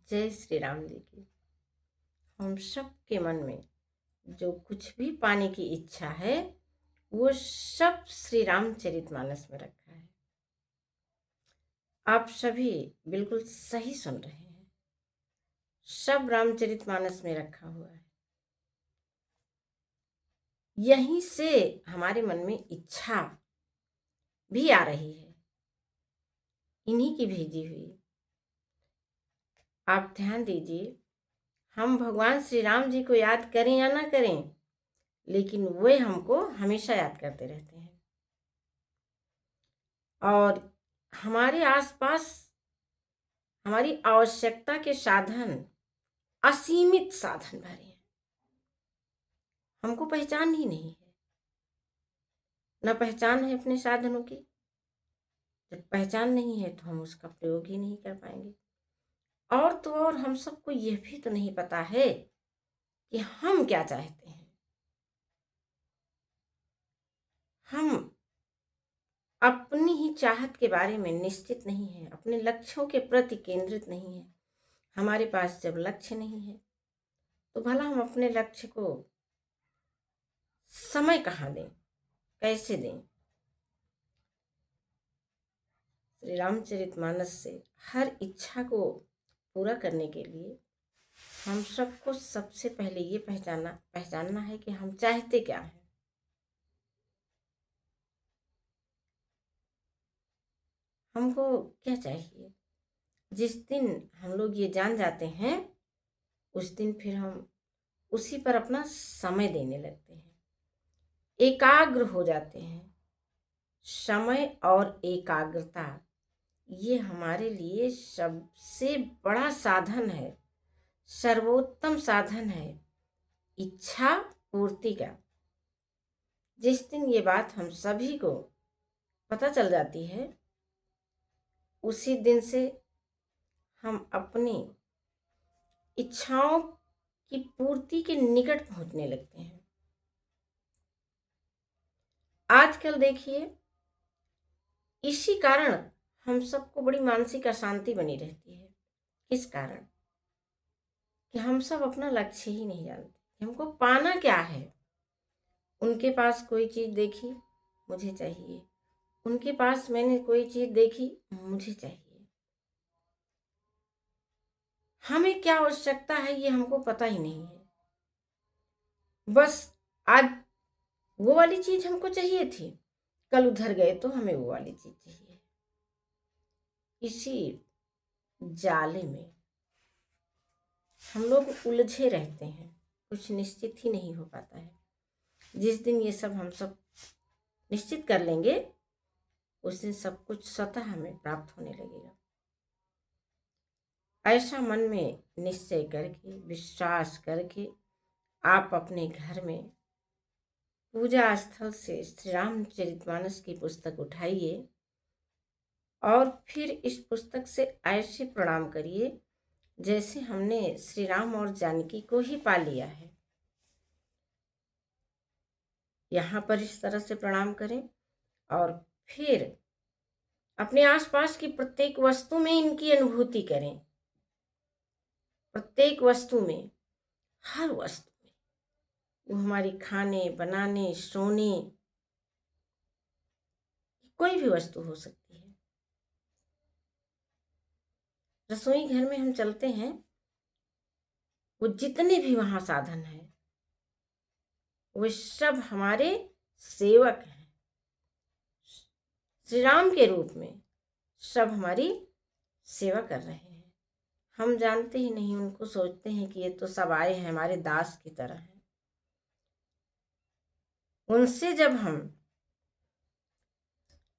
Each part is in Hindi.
जय श्री राम जी की। हम सब के मन में जो कुछ भी पाने की इच्छा है वो सब श्री रामचरितमानस में रखा है। आप सभी बिल्कुल सही सुन रहे हैं, सब रामचरितमानस में रखा हुआ है। यहीं से हमारे मन में इच्छा भी आ रही है, इन्हीं की भेजी हुई। आप ध्यान दीजिए, हम भगवान श्री राम जी को याद करें या ना करें, लेकिन वे हमको हमेशा याद करते रहते हैं। और हमारे आसपास हमारी आवश्यकता के साधन, असीमित साधन भरे हैं, हमको पहचान ही नहीं है। न पहचान है अपने साधनों की। जब पहचान नहीं है तो हम उसका प्रयोग ही नहीं कर पाएंगे। और तो और हम सबको यह भी तो नहीं पता है कि हम क्या चाहते हैं। हम अपनी ही चाहत के बारे में निश्चित नहीं है, अपने लक्ष्यों के प्रति केंद्रित नहीं है। हमारे पास जब लक्ष्य नहीं है तो भला हम अपने लक्ष्य को समय कहाँ दें, कैसे दें। श्री रामचरितमानस से हर इच्छा को पूरा करने के लिए हम सबको सबसे पहले ये पहचानना है कि हम चाहते क्या हैं। हमको क्या चाहिए। जिस दिन हम लोग ये जान जाते हैं उस दिन फिर हम उसी पर अपना समय देने लगते हैं, एकाग्र हो जाते हैं। समय और एकाग्रता ये हमारे लिए सबसे बड़ा साधन है, सर्वोत्तम साधन है इच्छा पूर्ति का। जिस दिन ये बात हम सभी को पता चल जाती है उसी दिन से हम अपनी इच्छाओं की पूर्ति के निकट पहुंचने लगते हैं। आजकल देखिए, इसी कारण हम सबको बड़ी मानसिक अशांति बनी रहती है। किस कारण? कि हम सब अपना लक्ष्य ही नहीं जानते, हमको पाना क्या है। उनके पास कोई चीज देखी, मुझे चाहिए। उनके पास मैंने कोई चीज देखी, मुझे चाहिए। हमें क्या आवश्यकता है ये हमको पता ही नहीं है। बस आज वो वाली चीज हमको चाहिए थी, कल उधर गए तो हमें वो वाली चीज चाहिए। इसी जाले में हम लोग उलझे रहते हैं, कुछ निश्चित ही नहीं हो पाता है। जिस दिन ये सब हम सब निश्चित कर लेंगे उस दिन सब कुछ स्वतः हमें प्राप्त होने लगेगा। ऐसा मन में निश्चय करके, विश्वास करके आप अपने घर में पूजा स्थल से श्री रामचरितमानस की पुस्तक उठाइए और फिर इस पुस्तक से ऐसे प्रणाम करिए जैसे हमने श्री राम और जानकी को ही पा लिया है। यहाँ पर इस तरह से प्रणाम करें और फिर अपने आसपास की प्रत्येक वस्तु में इनकी अनुभूति करें। प्रत्येक वस्तु में, हर वस्तु में, वो हमारी खाने, बनाने, सोने, कोई भी वस्तु हो सकती है। रसोई घर में हम चलते हैं, वो जितने भी वहां साधन हैं वो सब हमारे सेवक हैं। श्री राम के रूप में सब हमारी सेवा कर रहे हैं। हम जानते ही नहीं, उनको सोचते हैं कि ये तो सब आए हैं हमारे दास की तरह हैं। उनसे जब हम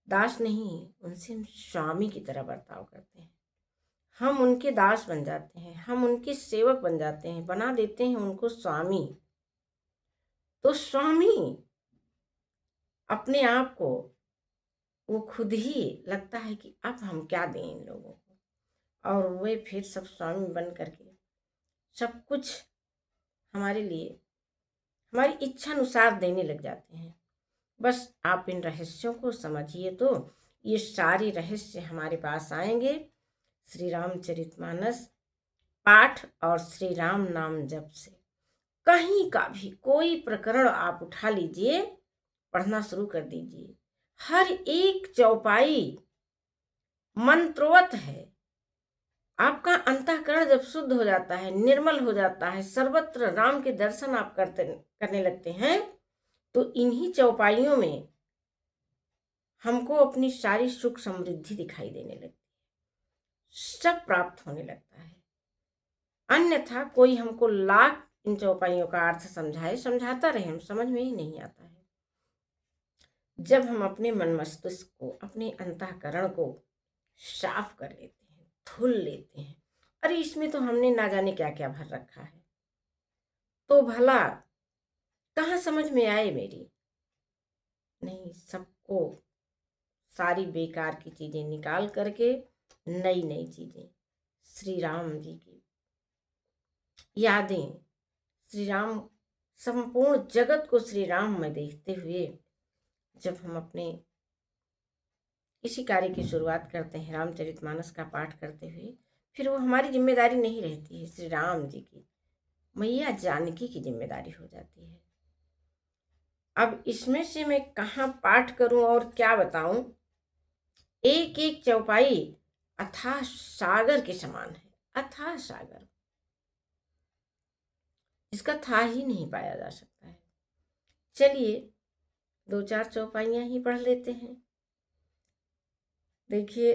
दास नहीं, उनसे हम स्वामी की तरह बर्ताव करते हैं, हम उनके दास बन जाते हैं, हम उनके सेवक बन जाते हैं, बना देते हैं उनको स्वामी। तो स्वामी अपने आप को, वो खुद ही लगता है कि अब हम क्या दें इन लोगों को, और वे फिर सब स्वामी बन करके सब कुछ हमारे लिए हमारी इच्छा अनुसार देने लग जाते हैं। बस आप इन रहस्यों को समझिए तो ये सारे रहस्य हमारे पास आएंगे। श्री रामचरितमानस पाठ और श्री राम नाम जप से कहीं का भी कोई प्रकरण आप उठा लीजिए, पढ़ना शुरू कर दीजिए। हर एक चौपाई मंत्रवत है। आपका अंतःकरण जब शुद्ध हो जाता है, निर्मल हो जाता है, सर्वत्र राम के दर्शन आप करने लगते हैं, तो इन्हीं चौपाइयों में हमको अपनी सारी सुख समृद्धि दिखाई देने लगती है, सब प्राप्त होने लगता है। अन्यथा कोई हमको लाख इन चौपाइयों का अर्थ समझाता रहे, हम समझ में ही नहीं आता है। जब हम अपने मन मस्तिष्क को, अपने अंतःकरण को साफ कर लेते हैं, धुल लेते हैं, अरे इसमें तो हमने ना जाने क्या क्या भर रखा है, तो भला कहाँ समझ में आए मेरी। नहीं, सबको सारी बेकार की चीजें निकाल करके नई नई चीजें, श्री राम जी की यादें, श्री राम, संपूर्ण जगत को श्री राम में देखते हुए जब हम अपने इसी कार्य की शुरुआत करते हैं, रामचरितमानस का पाठ करते हुए, फिर वो हमारी जिम्मेदारी नहीं रहती है, श्री राम जी की, मैया जानकी की जिम्मेदारी हो जाती है। अब इसमें से मैं कहाँ पाठ करूं और क्या बताऊं। एक एक चौपाई अथाह सागर के समान है, अथाह सागर, इसका था ही नहीं पाया जा सकता है। चलिए 2-4 चौपाइयां ही पढ़ लेते हैं। देखिए,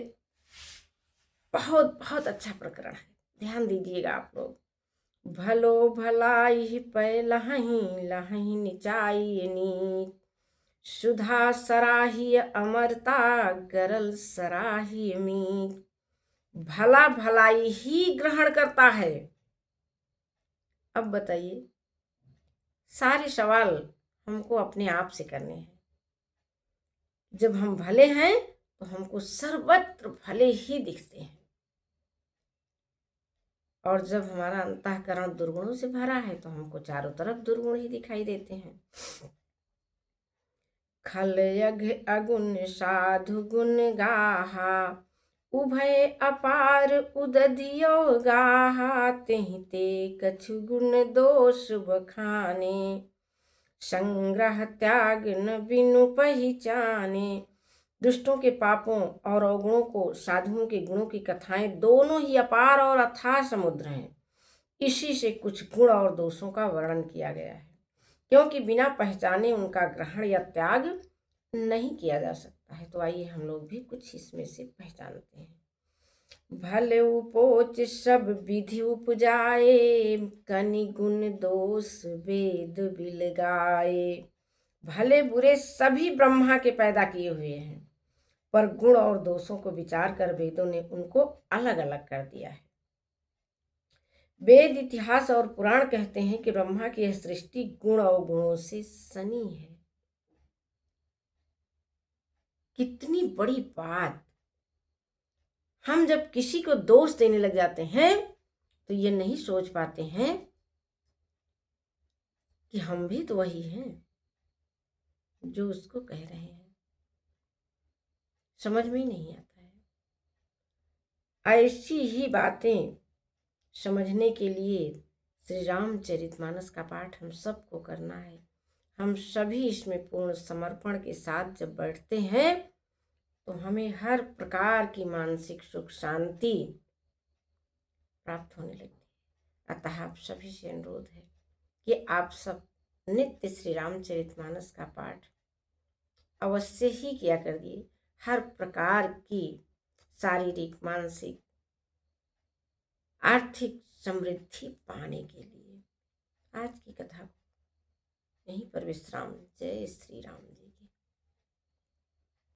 बहुत बहुत अच्छा प्रकरण है, ध्यान दीजिएगा आप लोग। भलो भलाई पै लहही लहही निचाई नीक, सुधा सराही अमरता गरल सराही मीक। भला भलाई ही ग्रहण करता है। अब बताइए, सारे सवाल हमको अपने आप से करने हैं। जब हम भले हैं तो हमको सर्वत्र भले ही दिखते हैं, और जब हमारा अंतःकरण दुर्गुणों से भरा है तो हमको चारों तरफ दुर्गुण ही दिखाई देते हैं। खल यज्ञ अगुण साधु गुण गाहा, उभय अपार उदधियो गाहा। तेहि ते कछु गुण दोष बखाने, संग्रह त्याग न बिनु पहचाने। दुष्टों के पापों और अवगुणों को, साधुओं के गुणों की कथाएं दोनों ही अपार और अथाह समुद्र हैं। इसी से कुछ गुण और दोषों का वर्णन किया गया है, क्योंकि बिना पहचाने उनका ग्रहण या त्याग नहीं किया जा सकता है। तो आइए हम लोग भी कुछ इसमें से पहचानते हैं। भले उपोच सब विधि उपजाए, कनि गुण दोष वेद बिलगाए। भले बुरे सभी ब्रह्मा के पैदा किए हुए हैं, पर गुण और दोषों को विचार कर वेदों ने उनको अलग अलग कर दिया है। वेद, इतिहास और पुराण कहते हैं कि ब्रह्मा की यह सृष्टि गुण और गुणों से सनी है। कितनी बड़ी बात। हम जब किसी को दोष देने लग जाते हैं तो ये नहीं सोच पाते हैं कि हम भी तो वही हैं जो उसको कह रहे हैं। समझ में ही नहीं आता है। ऐसी ही बातें समझने के लिए श्री रामचरितमानस का पाठ हम सबको करना है। हम सभी इसमें पूर्ण समर्पण के साथ जब बैठते हैं तो हमें हर प्रकार की मानसिक सुख शांति प्राप्त होने लगती है। अतः आप सभी से अनुरोध है कि आप सब नित्य श्री रामचरितमानस का पाठ अवश्य ही किया करिए, हर प्रकार की शारीरिक, मानसिक, आर्थिक समृद्धि पाने के लिए। आज की कथा यहीं पर विश्राम। जय श्री राम जी।